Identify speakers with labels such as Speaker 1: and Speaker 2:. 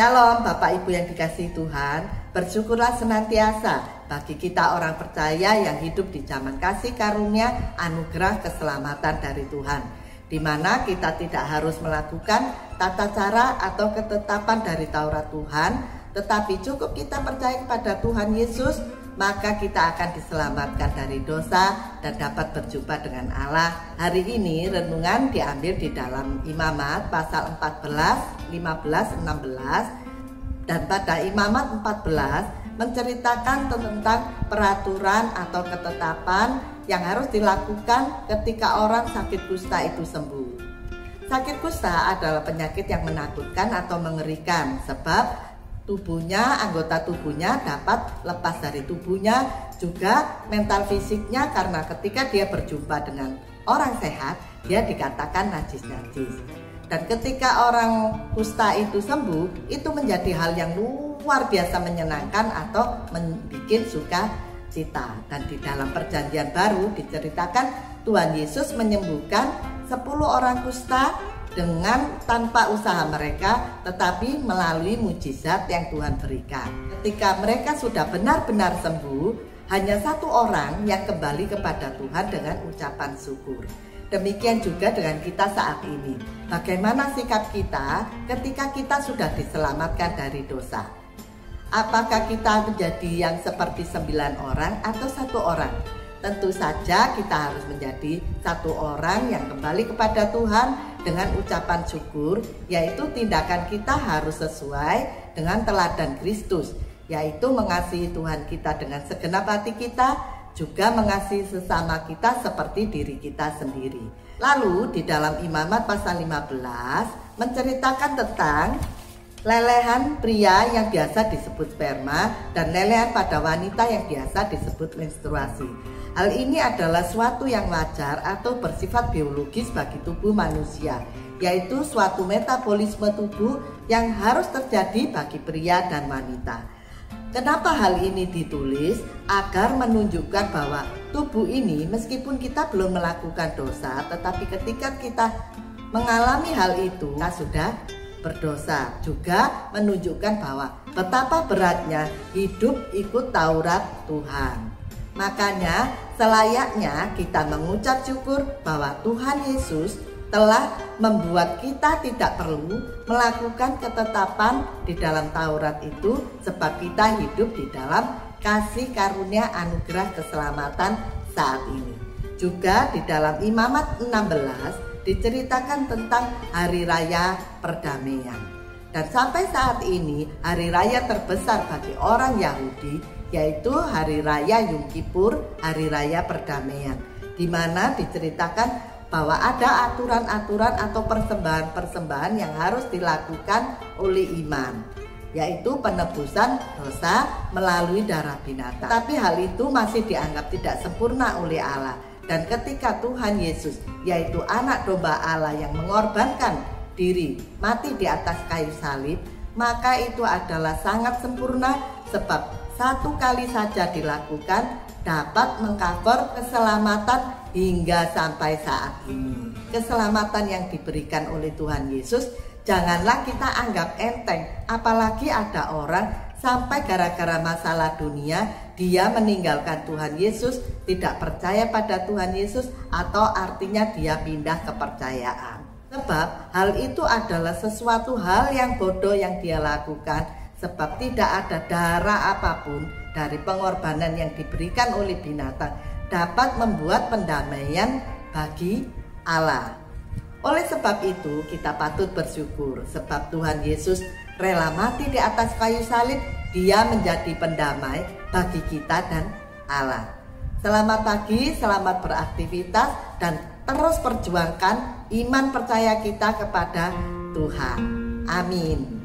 Speaker 1: Shalom Bapak Ibu yang dikasihi Tuhan, bersyukurlah senantiasa bagi kita orang percaya yang hidup di zaman kasih karunia anugerah keselamatan dari Tuhan, di mana kita tidak harus melakukan tata cara atau ketetapan dari Taurat Tuhan, tetapi cukup kita percaya kepada Tuhan Yesus, maka kita akan diselamatkan dari dosa dan dapat berjumpa dengan Allah. Hari ini renungan diambil di dalam Imamat pasal 14, 15, 16. Dan pada Imamat 14 menceritakan tentang peraturan atau ketetapan yang harus dilakukan ketika orang sakit kusta itu sembuh. Sakit kusta adalah penyakit yang menakutkan atau mengerikan, sebab anggota tubuhnya dapat lepas dari tubuhnya, juga mental fisiknya, karena ketika dia berjumpa dengan orang sehat, dia dikatakan najis-najis. Dan ketika orang kusta itu sembuh, itu menjadi hal yang luar biasa menyenangkan atau membuat sukacita. Dan di dalam perjanjian baru diceritakan Tuhan Yesus menyembuhkan 10 orang kusta dengan tanpa usaha mereka, tetapi melalui mujizat yang Tuhan berikan. Ketika mereka sudah benar-benar sembuh, hanya 1 orang yang kembali kepada Tuhan dengan ucapan syukur. Demikian juga dengan kita saat ini. Bagaimana sikap kita ketika kita sudah diselamatkan dari dosa? Apakah kita menjadi yang seperti 9 orang atau 1 orang? Tentu saja kita harus menjadi 1 orang yang kembali kepada Tuhan dengan ucapan syukur, yaitu tindakan kita harus sesuai dengan teladan Kristus, yaitu mengasihi Tuhan kita dengan segenap hati kita, juga mengasihi sesama kita seperti diri kita sendiri. Lalu di dalam Imamat pasal 15 menceritakan tentang lelehan pria yang biasa disebut sperma dan lelehan pada wanita yang biasa disebut menstruasi. Hal ini adalah suatu yang wajar atau bersifat biologis bagi tubuh manusia, yaitu suatu metabolisme tubuh yang harus terjadi bagi pria dan wanita. Kenapa hal ini ditulis? Agar menunjukkan bahwa tubuh ini, meskipun kita belum melakukan dosa, tetapi ketika kita mengalami hal itu, kita sudah berdosa. Juga menunjukkan bahwa betapa beratnya hidup ikut Taurat Tuhan. Makanya selayaknya kita mengucap syukur bahwa Tuhan Yesus telah membuat kita tidak perlu melakukan ketetapan di dalam Taurat itu, sebab kita hidup di dalam kasih karunia anugerah keselamatan saat ini. Juga di dalam Imamat 16 diceritakan tentang hari raya perdamaian. Dan sampai saat ini hari raya terbesar bagi orang Yahudi yaitu hari raya Yom Kippur, hari raya perdamaian, di mana diceritakan bahwa ada aturan-aturan atau persembahan-persembahan yang harus dilakukan oleh iman, yaitu penebusan dosa melalui darah binatang. Tapi hal itu masih dianggap tidak sempurna oleh Allah. Dan ketika Tuhan Yesus, yaitu anak domba Allah yang mengorbankan diri mati di atas kayu salib, maka itu adalah sangat sempurna, sebab 1 kali saja dilakukan dapat mengcover keselamatan hingga sampai saat ini. Keselamatan yang diberikan oleh Tuhan Yesus janganlah kita anggap enteng, apalagi ada orang sampai gara-gara masalah dunia dia meninggalkan Tuhan Yesus, tidak percaya pada Tuhan Yesus, atau artinya dia pindah kepercayaan. Sebab hal itu adalah sesuatu hal yang bodoh yang dia lakukan, sebab tidak ada darah apapun dari pengorbanan yang diberikan oleh binatang dapat membuat pendamaian bagi Allah. Oleh sebab itu kita patut bersyukur, sebab Tuhan Yesus rela mati di atas kayu salib. Dia menjadi pendamai bagi kita dan Allah. Selamat pagi, selamat beraktivitas, dan terus perjuangkan iman percaya kita kepada Tuhan. Amin.